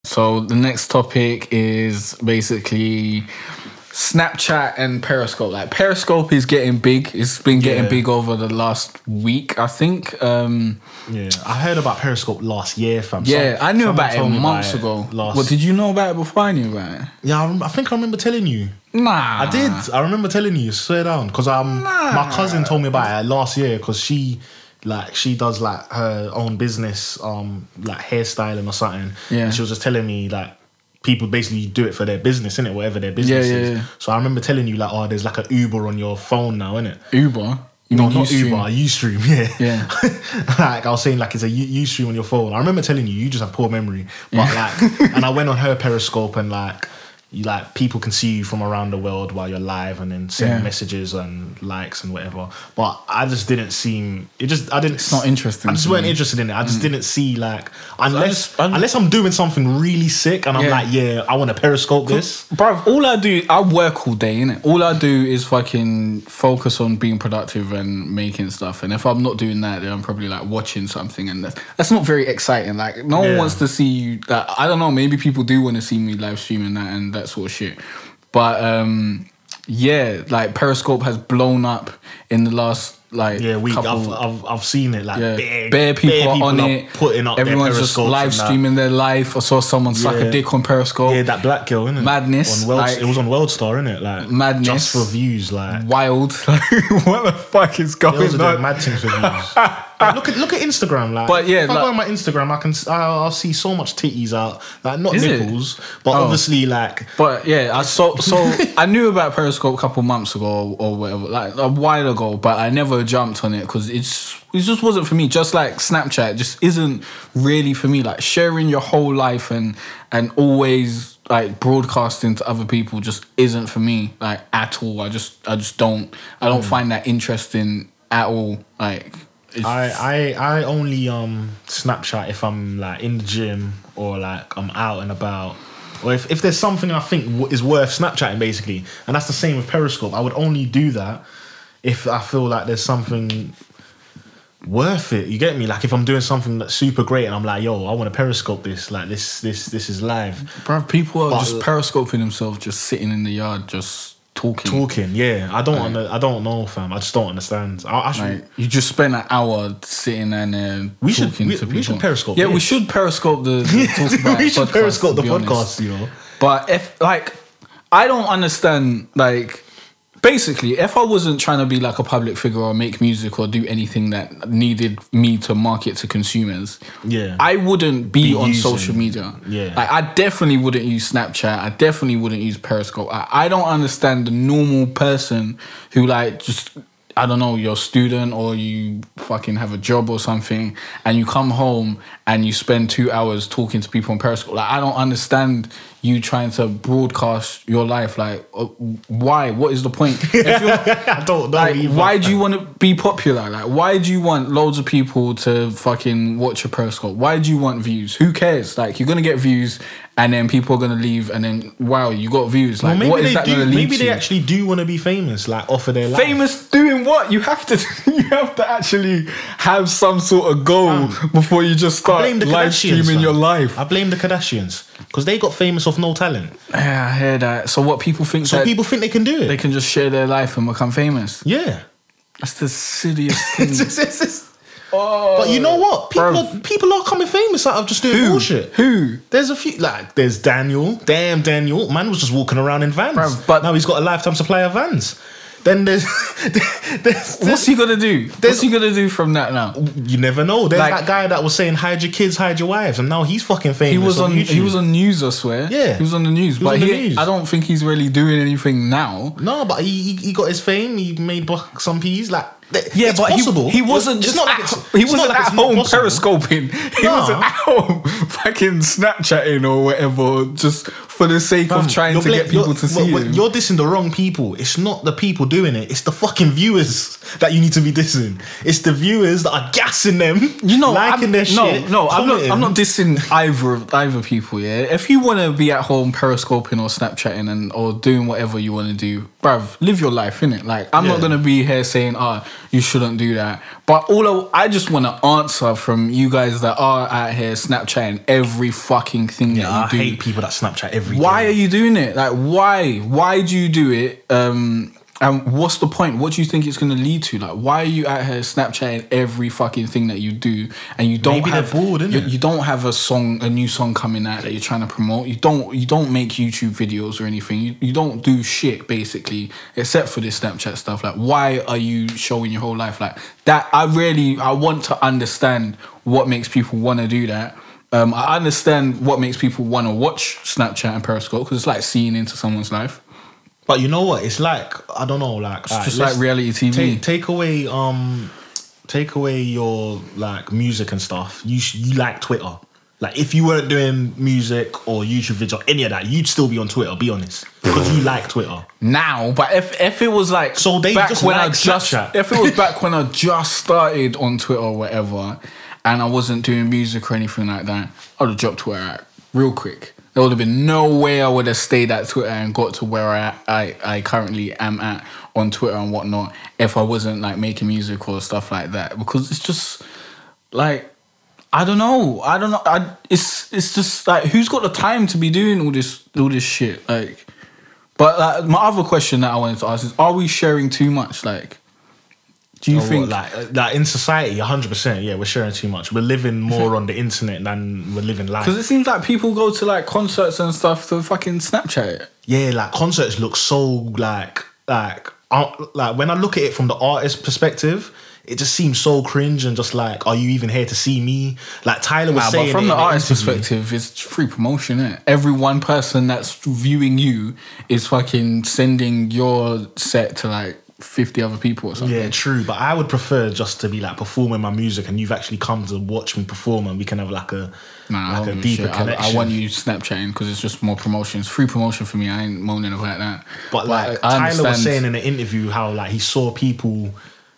So the next topic is basically Snapchat and Periscope. Like Periscope is getting big. It's been getting big over the last week, I think. I heard about Periscope last year, fam. Yeah, I knew about it months ago. What, did you know about it before I knew about it? Yeah, I think I remember telling you. Nah. I did. I remember telling you, swear down. Because my cousin told me about it last year because she does like her own business, like hairstyling or something. Yeah. And she was just telling me like people basically do it for their business, innit? Whatever their business is. So I remember telling you like, oh, there's like an Uber on your phone now, innit? Uber? No, not Uber, Ustream, yeah. Like I was saying, like it's a Ustream on your phone. I remember telling you, you just have poor memory. But like, and I went on her Periscope and like, people can see you from around the world while you're live and then send messages and likes and whatever. But I just didn't seem it's not interesting. I just weren't interested in it. I just didn't see like unless I'm doing something really sick and I'm like, I want to Periscope this. Bruv, I work all day, innit? All I do is fucking focus on being productive and making stuff. And if I'm not doing that, then I'm probably like watching something, and that's not very exciting. Like no one wants to see you. Like, I don't know, maybe people do want to see me live streaming that and that sort of shit. But like Periscope has blown up in the last week. I've seen it like bare people on it, putting up everyone's just live streaming their life. I saw someone suck a dick on Periscope. Yeah, that black girl, innit? Madness. It was on Worldstar, innit? Like madness, just for views, like wild. What the fuck is going on? Doing mad things for views. Like, look at Instagram, like. But yeah, if I go on my Instagram, I'll see so much titties out, like not nipples, but obviously like. But yeah, so I knew about Periscope a couple months ago or whatever, like a while ago, but I never jumped on it because it just wasn't for me. Just like Snapchat, just isn't really for me. Like sharing your whole life and always like broadcasting to other people just isn't for me, like at all. I just don't find that interesting at all. Like. I only Snapchat if I'm like in the gym or like I'm out and about, or if there's something I think is worth Snapchatting basically, and that's the same with Periscope. I would only do that if I feel like there's something worth it. You get me? Like if I'm doing something that's super great and I'm like, yo, I want to Periscope this. Like this is live. Bro, people are just Periscoping themselves, just sitting in the yard, just. Talking, yeah. I don't know, fam. I just don't understand. You just spend an hour sitting and talking to people. We should Periscope. Yeah, we should Periscope the talk about we should podcast, Periscope the podcast, you know. But if like, I don't understand. Like, basically, if I wasn't trying to be like a public figure or make music or do anything that needed me to market to consumers, I wouldn't be on social media. Yeah, like I definitely wouldn't use Snapchat. I definitely wouldn't use Periscope. I don't understand the normal person who like just, I don't know, you're a student or you fucking have a job or something and you come home and you spend 2 hours talking to people on Periscope. Like, I don't understand you trying to broadcast your life. Like, why? What is the point? I don't know. Like, why do you want to be popular? Like, why do you want loads of people to fucking watch your Periscope? Why do you want views? Who cares? Like, you're going to get views and then people are going to leave and then, wow, you got views. Like, what is that going to lead to? Maybe they actually do want to be famous, like, off of their life. Famous doing what? You have to actually have some sort of goal before you just start live streaming your life. I blame the Kardashians because they got famous off no talent. Yeah, I hear that. So what people think? So people think they can do it. They can just share their life and become famous. Yeah, that's the silliest thing. But you know what? People are coming famous out of just doing bullshit. Who? There's a few. Like there's Daniel. Damn, Daniel. Man was just walking around in vans. But now he's got a lifetime supply of vans. Then there's what's he gonna do? What's he gonna do from that now? You never know. There's that guy that was saying hide your kids, hide your wives, and now he's fucking famous. He was on news, I swear. Yeah, he was on the news. But I don't think he's really doing anything now. No, but he got his fame. He made some peas. Like yeah, but possible. He wasn't just he wasn't at home periscoping. He wasn't at home fucking Snapchatting or whatever, just for the sake of trying to get people to see him. You're dissing the wrong people. It's not the people doing it. It's the fucking viewers that you need to be dissing. It's the viewers that are gassing them, liking their shit. No, I'm not dissing either people. Yeah, if you want to be at home periscoping or Snapchatting or doing whatever you want to do, bruv, live your life, innit? Like I'm not gonna be here saying, you shouldn't do that. But I just want to answer from you guys that are out here Snapchatting every fucking thing that you do. I hate people that Snapchat every Why day. are you doing it? Like, why? Why do you do it? And what's the point? What do you think it's going to lead to? Like, why are you out here Snapchatting every fucking thing that you do, and you don't Maybe they're bored, innit? You don't have a new song coming out that you're trying to promote. You don't make YouTube videos or anything. You don't do shit basically, except for this Snapchat stuff. Like, why are you showing your whole life like that? I want to understand what makes people want to do that. I understand what makes people want to watch Snapchat and Periscope, because it's like seeing into someone's life. But you know what? It's like, I don't know, like it's just like reality TV. Take away your like music and stuff. You like Twitter. Like, if you weren't doing music or YouTube video, any of that, you'd still be on Twitter. Be honest, because you like Twitter now. But if it was like so, they back just when like I just Snapchat. If it was back when I just started on Twitter or whatever, and I wasn't doing music or anything like that, I'd have dropped Twitter out real quick. There would have been no way I would have stayed at Twitter and got to where I currently am at on Twitter and whatnot if I wasn't like making music or stuff like that. Because it's just like, I don't know. It's just like, who's got the time to be doing all this shit? Like, but like, my other question that I wanted to ask is, are we sharing too much? Like, do you think like in society, 100%? Yeah, we're sharing too much. We're living more on the internet than we're living life. Because it seems like people go to like concerts and stuff to fucking Snapchat it. Yeah, like concerts look so like when I look at it from the artist perspective, it just seems so cringe and just like, are you even here to see me? Like Tyler was saying, but from it the in artist interview. perspective, it's free promotion, innit? Every one person that's viewing you is fucking sending your set to like 50 other people or something. Yeah, true. But I would prefer just to be like performing my music and you've actually come to watch me perform and we can have like a deeper connection. I want you Snapchatting because it's just more promotion. It's free promotion for me. I ain't moaning about that. But like Tyler was saying in an interview how like he saw people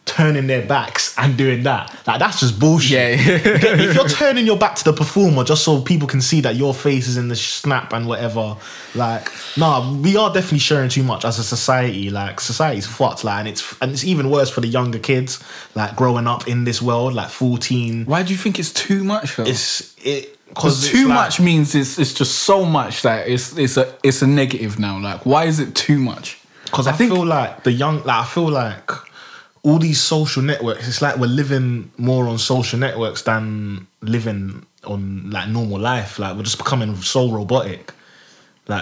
turning their backs and doing that. Like, that's just bullshit. Yeah. If you're turning your back to the performer just so people can see that your face is in the snap and whatever, like, nah, we are definitely sharing too much as a society. Like, society's fucked, like, and it's even worse for the younger kids, like, growing up in this world, like 14. Why do you think it's too much though? Because too much means it's just so much that it's a negative now. Like, why is it too much? Because I feel like I feel like all these social networks, it's like we're living more on social networks than living on like normal life. Like, we're just becoming so robotic. If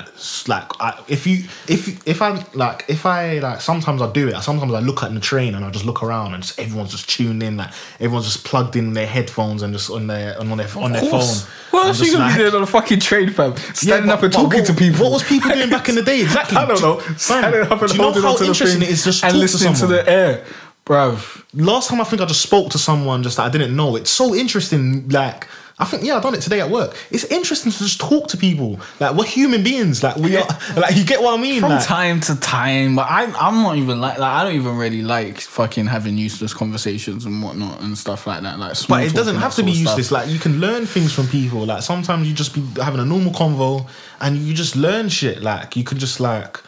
I sometimes I do it. Sometimes I look at the train and I just look around and just everyone's just tuned in. Like, everyone's just plugged in their headphones and just on their phone. What else are you gonna be doing on a fucking train, fam? Standing up and talking to people. What was people doing back in the day? Exactly. I don't know. Standing up and holding onto the thing it is just and talk listening to the air, bruv. Last time I think I just spoke to someone just that I didn't know. It's so interesting. Like, I think, yeah, I've done it today at work. It's interesting to just talk to people. Like, we're human beings. Like, we are. Like, you get what I mean? From time to time, but I'm not even like I don't even really like fucking having useless conversations and whatnot and stuff like that. Like, but it doesn't have to be useless. Like, you can learn things from people. Like, sometimes you just be having a normal convo and you just learn shit. Like, you can just like.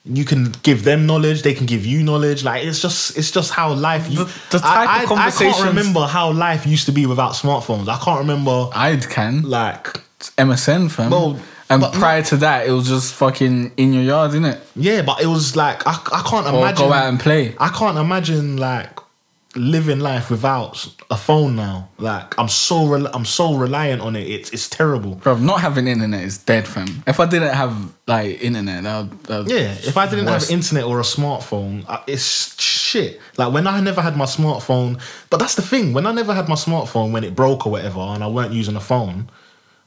You can give them knowledge, they can give you knowledge. Like, it's just how life. The type of conversations. I can't remember how life used to be without smartphones. I can't remember. I can. Like, it's MSN, fam. Well, and prior to that, it was just fucking in your yard, innit? Yeah, but it was like I can't imagine. Or go out and play. I can't imagine like living life without a phone now. Like, I'm so reliant on it. It's terrible. Bro, not having internet is dead, fam. If I didn't have like internet, if I didn't have internet or a smartphone, it's shit. Like, when I never had my smartphone, but that's the thing. When I never had my smartphone, when it broke or whatever, and I weren't using a phone,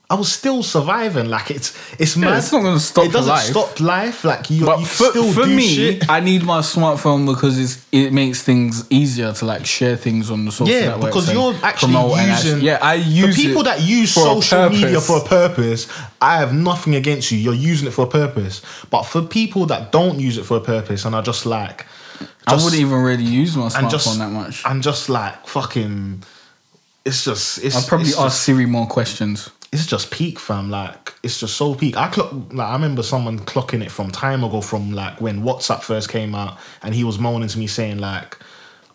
I was still surviving. Like, it's mad. It's not going to stop life. It doesn't stop life. Like, you still for do me, shit. I need my smartphone because it makes things easier to like share things on the social networks. Yeah, because you're actually using. I use for people that use social media for a purpose. I have nothing against you. You're using it for a purpose. But for people that don't use it for a purpose and are just like, I wouldn't even really use my smartphone that much. And just like fucking, I'd probably ask Siri more questions. It's just peak, fam. Like, it's just so peak. I remember someone clocking it from time ago, from like when WhatsApp first came out, and he was moaning to me saying like,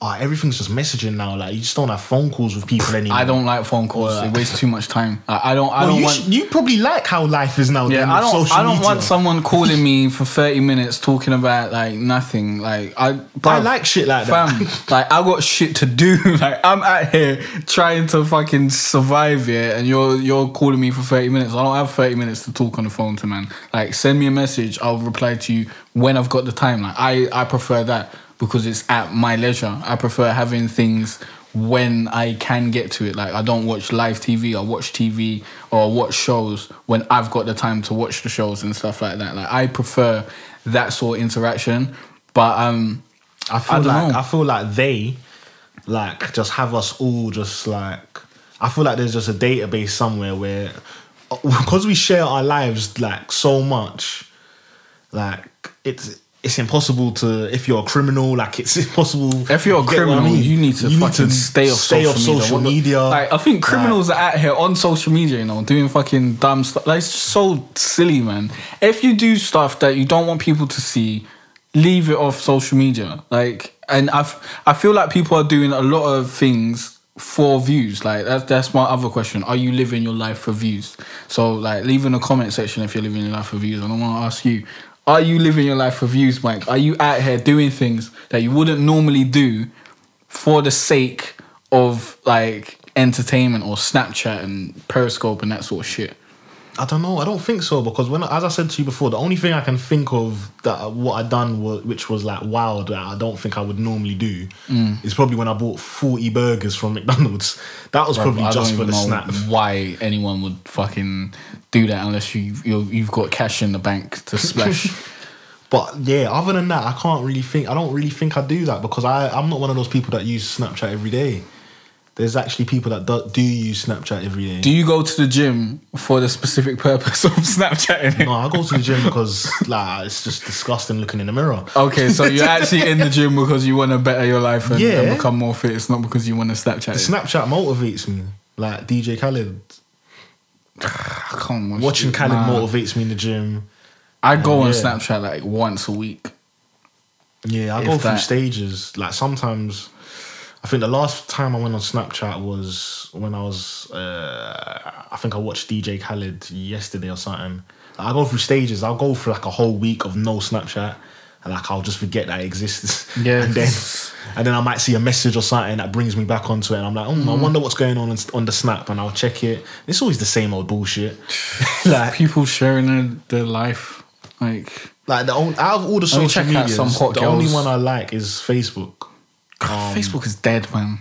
everything's just messaging now. Like, you just don't have phone calls with people anymore. I don't like phone calls. It wastes too much time. I don't want. You probably like how life is now. Yeah, I don't want someone calling me for 30 minutes talking about like nothing. Like I like shit like that. Like I got shit to do. Like I'm out here trying to fucking survive here, and you're calling me for 30 minutes. I don't have 30 minutes to talk on the phone to man. Like send me a message. I'll reply to you when I've got the time. Like I prefer that. Because it's at my leisure. I prefer having things when I can get to it. Like, I don't watch live TV. I watch TV or watch shows when I've got the time to watch the shows and stuff like that. Like, I prefer that sort of interaction. But I feel like they like just have us all just like. I feel like there's just a database somewhere where, because we share our lives like so much, like it's impossible to, if you're a criminal, like it's impossible. If you're a criminal, you need to fucking stay off social media. Like, I think criminals are out here on social media, you know, doing fucking dumb stuff. Like, it's so silly, man. If you do stuff that you don't want people to see, leave it off social media. Like, and I feel like people are doing a lot of things for views. Like, that's my other question. Are you living your life for views? So, like, leave in the comment section if you're living your life for views. And I want to ask you, are you living your life for views, Mike? Are you out here doing things that you wouldn't normally do for the sake of, like, entertainment or Snapchat and Periscope and that sort of shit? I don't know. I don't think so, because as I said to you before, the only thing I can think of that what I done which was like wild that I don't think I would normally do is probably when I bought 40 burgers from McDonald's. That was probably just for the snap. Why anyone would fucking do that unless you've got cash in the bank to splash. But yeah, other than that, I don't really think I do that, because I'm not one of those people that use Snapchat every day. There's actually people that do use Snapchat every day. Do you go to the gym for the specific purpose of Snapchatting? No, I go to the gym because like it's just disgusting looking in the mirror. Okay, so you're actually in the gym because you want to better your life and become more fit. It's not because you want to Snapchat. Snapchat motivates me. Like DJ Khaled. I can't watch Watching Khaled motivates me in the gym. I go on Snapchat like once a week. Yeah, I go through stages. Like sometimes... I think the last time I went on Snapchat was when I was, I think I watched DJ Khaled yesterday or something. Like, I go through stages. I'll go through like a whole week of no Snapchat, and like I'll just forget that it exists. Yeah. And then I might see a message or something that brings me back onto it, and I'm like, I wonder what's going on the Snap, and I'll check it. It's always the same old bullshit. Like people sharing their life, out of all the social medias, the only one I like is Facebook. Facebook is dead, man.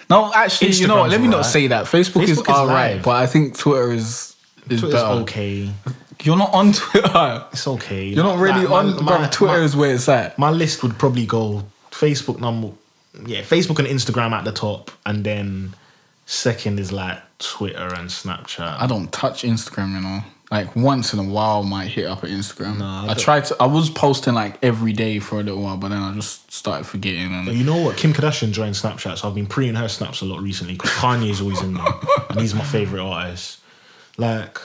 No, actually, Instagram's, you know what? Let me not say that. Facebook is alright, but I think Twitter is Twitter's better. Okay. You're not on Twitter. It's okay. You're not really on. Twitter is where it's at. My list would probably go Facebook Facebook and Instagram at the top, and then second is like Twitter and Snapchat. I don't touch Instagram, you know. Like once in a while, I might hit up an Instagram. I was posting like every day for a little while, but then I just started forgetting. And you know what? Kim Kardashian joined Snapchat, so I've been pre-ing her snaps a lot recently because Kanye's always in there, and he's my favorite artist. Like,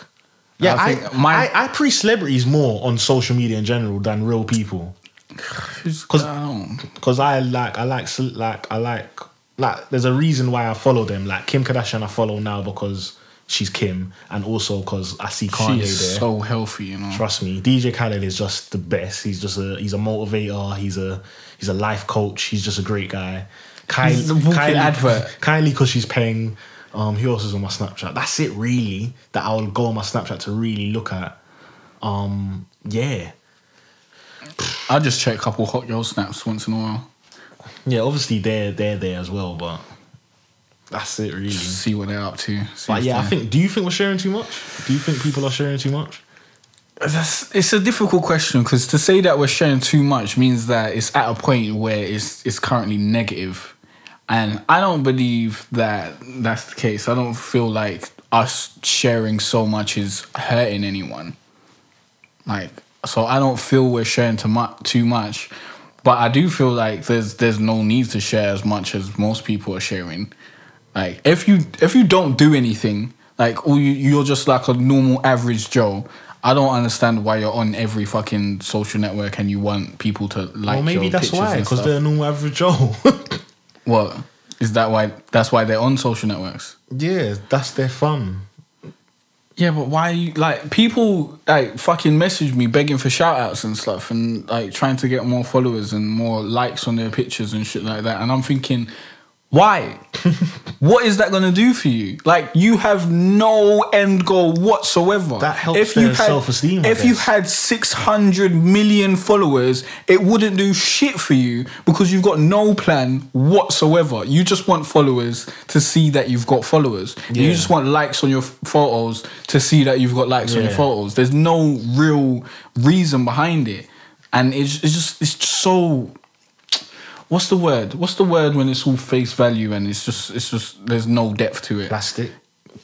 yeah, I pre-celebrities more on social media in general than real people. Because I like. There's a reason why I follow them. Like Kim Kardashian, I follow now because she's Kim, and also because I see Kanye there. So healthy, you know. Trust me, DJ Khaled is just the best. He's a motivator. He's a life coach. He's just a great guy. Kylie, because she's paying. Who else is on my Snapchat? That's it, really. That I'll go on my Snapchat to really look at. Yeah. I just check a couple hot girl snaps once in a while. Yeah, obviously they're there as well, but. That's it, really. Just see what they're up to. But yeah, do you think we're sharing too much? Do you think people are sharing too much? It's a difficult question, because to say that we're sharing too much means that it's at a point where it's currently negative. And I don't believe that that's the case. I don't feel like us sharing so much is hurting anyone. So I don't feel we're sharing too much. But I do feel like there's no need to share as much as most people are sharing. Like, if you don't do anything, like, or you're just like a normal average Joe, I don't understand why you're on every fucking social network and you want people to like your pictures. Well, maybe that's why, because they're a normal average Joe. What? Is that why? That's why they're on social networks? Yeah, that's their fun. Yeah, but why? Like, people like fucking message me begging for shout outs and stuff, and like trying to get more followers and more likes on their pictures and shit like that. And I'm thinking, why? What is that gonna do for you? Like, you have no end goal whatsoever. That helps their self-esteem. If you had 600 million followers, it wouldn't do shit for you because you've got no plan whatsoever. You just want followers to see that you've got followers. Yeah. You just want likes on your photos to see that you've got likes on your photos. There's no real reason behind it, and it's just so. What's the word? What's the word when it's all face value and it's just there's no depth to it? Plastic.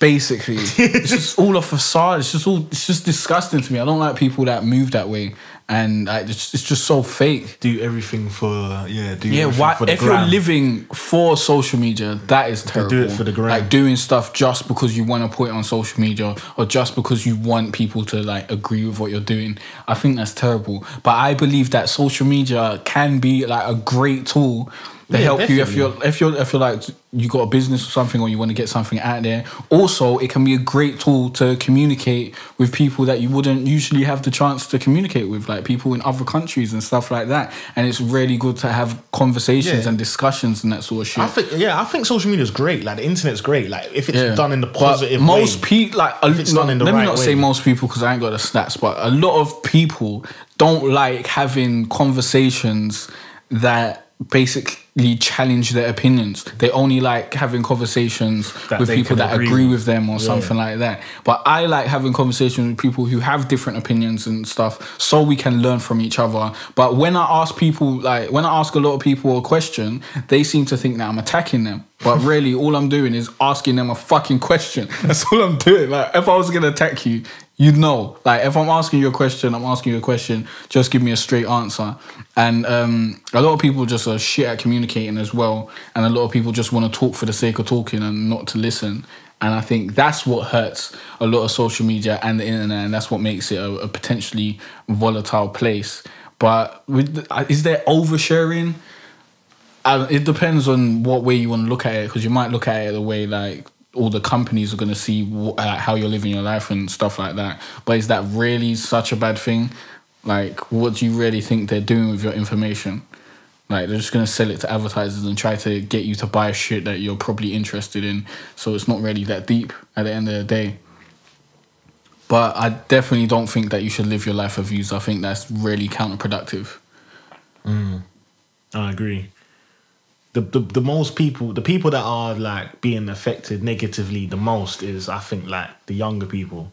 Basically, it's just all a facade. It's just disgusting to me. I don't like people that move that way, and it's just so fake. Do everything for why? For the if gram. you're living for social media, that is terrible. Do it for the gram. Like doing stuff just because you want to put it on social media, or just because you want people to like agree with what you're doing. I think that's terrible. But I believe that social media can be like a great tool to help definitely. You if you're like you got a business or something, or you want to get something out there. Also, it can be a great tool to communicate with people that you wouldn't usually have the chance to communicate with, like people in other countries and stuff like that. And it's really good to have conversations and discussions and that sort of shit. I think social media is great. Like the internet's great. Like if it's done in the positive way. Most people, like if it's done in the right way. Let me not say most people because I ain't got the stats, but a lot of people don't like having conversations that basically challenge their opinions. They only like having conversations with people that agree with them or something like that. But I like having conversations with people who have different opinions and stuff, so we can learn from each other. But when I ask a lot of people a question, they seem to think that I'm attacking them. But really, all I'm doing is asking them a fucking question. That's all I'm doing. Like, if I was going to attack you, you'd know. Like, if I'm asking you a question, just give me a straight answer. And a lot of people just are shit at communicating as well. And a lot of people just want to talk for the sake of talking and not to listen. And I think that's what hurts a lot of social media and the internet. And that's what makes it a potentially volatile place. But is there oversharing? It depends on what way you want to look at it, because you might look at it the way like all the companies are going to see how you're living your life and stuff like that. But is that really such a bad thing? Like, what do you really think they're doing with your information? Like, they're just going to sell it to advertisers and try to get you to buy shit that you're probably interested in. So it's not really that deep at the end of the day. But I definitely don't think that you should live your life for views. I think that's really counterproductive. I agree. The most people, the people that are like being affected negatively the most is, I think, like the younger people,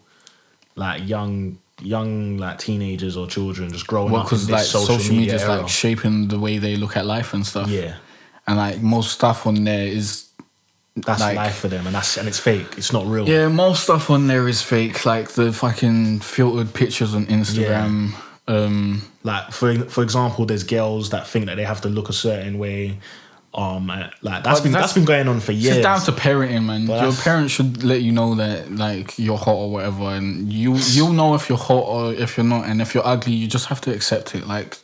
like young like teenagers or children just growing up in this like social media is era. like shaping the way they look at life and stuff. Yeah, and like most stuff on there is that's like, life for them, and it's fake. It's not real. Yeah, most stuff on there is fake. Like the fucking filtered pictures on Instagram. Yeah. Like for example, there's girls that think that they have to look a certain way. Like that's been going on for years. It's down to parenting, man. Your parents should let you know that like you're hot or whatever, and you'll know if you're hot or if you're not. And if you're ugly, you just have to accept it. Like,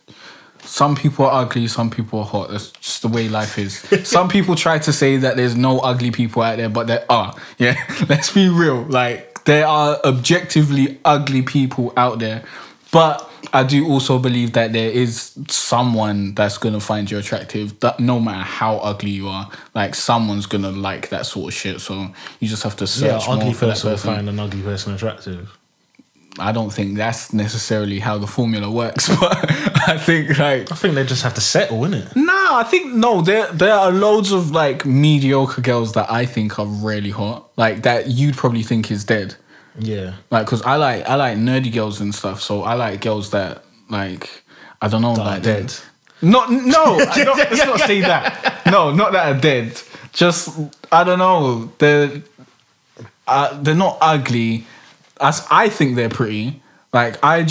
some people are ugly, some people are hot. That's just the way life is. Some people try to say that there's no ugly people out there, but there are. Yeah, let's be real. Like, there are objectively ugly people out there, but I do also believe that there is someone that's going to find you attractive, that no matter how ugly you are, like someone's going to like that sort of shit. So you just have to search more for that person. Will find an ugly person attractive. I don't think that's necessarily how the formula works, but I think they just have to settle, innit? Nah, I think there are loads of like mediocre girls that I think are really hot, like that you'd probably think is dead. Yeah, like, because I like nerdy girls and stuff, so I like girls that like, I don't know, that like dead. Let's not say that. No, not that are dead. Just, I don't know. They're not ugly. I think they're pretty. Like, I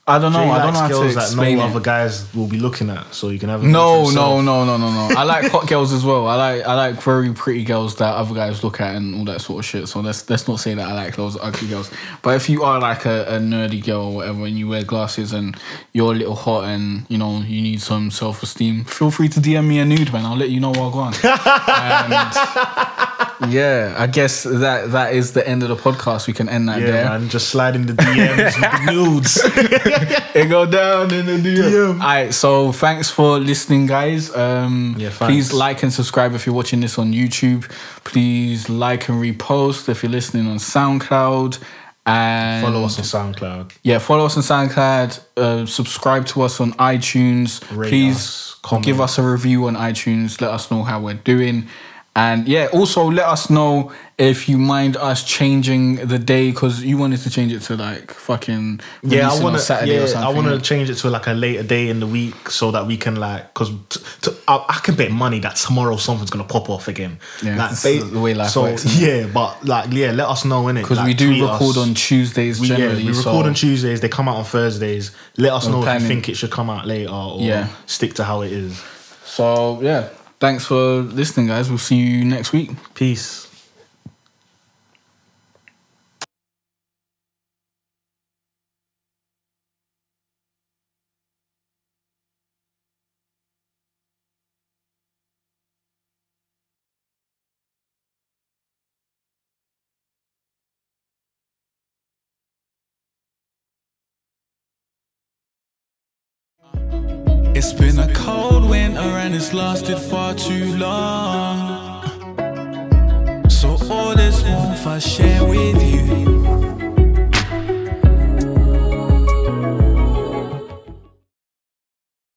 I don't know. Jay I don't know how likes to girls that explain no it. other guys will be looking at, so you can have. No. I like hot girls as well. I like very pretty girls that other guys look at and all that sort of shit. So let's not say that I like those ugly girls. But if you are like a nerdy girl or whatever, and you wear glasses and you're a little hot and you know you need some self-esteem, feel free to DM me a nude, man. I'll let you know what I go on. And yeah, I guess that is the end of the podcast. We can end that there. Yeah, man. Just slide in the DMs with the nudes. It go down in the DM. Alright, so thanks for listening, guys. Please like and subscribe if you're watching this on YouTube. Please like and repost if you're listening on SoundCloud. And follow us on SoundCloud. Yeah, follow us on SoundCloud. Subscribe to us on iTunes. Please give us a review on iTunes. Let us know how we're doing. And yeah, also let us know if you mind us changing the day, because you wanted to change it to like fucking I want to Saturday or something. I want to change it to like a later day in the week so that we can like, because I can bet money that tomorrow something's gonna pop off again. Yeah, like, that's the way life works. But like let us know, innit? Because like, we do record on Tuesdays generally. We record on Tuesdays. They come out on Thursdays. Let us know if you think it should come out later or stick to how it is. So yeah. Thanks for listening, guys. We'll see you next week. Peace. It's been a cold winter and it's lasted far too long. So all this warmth I share with you.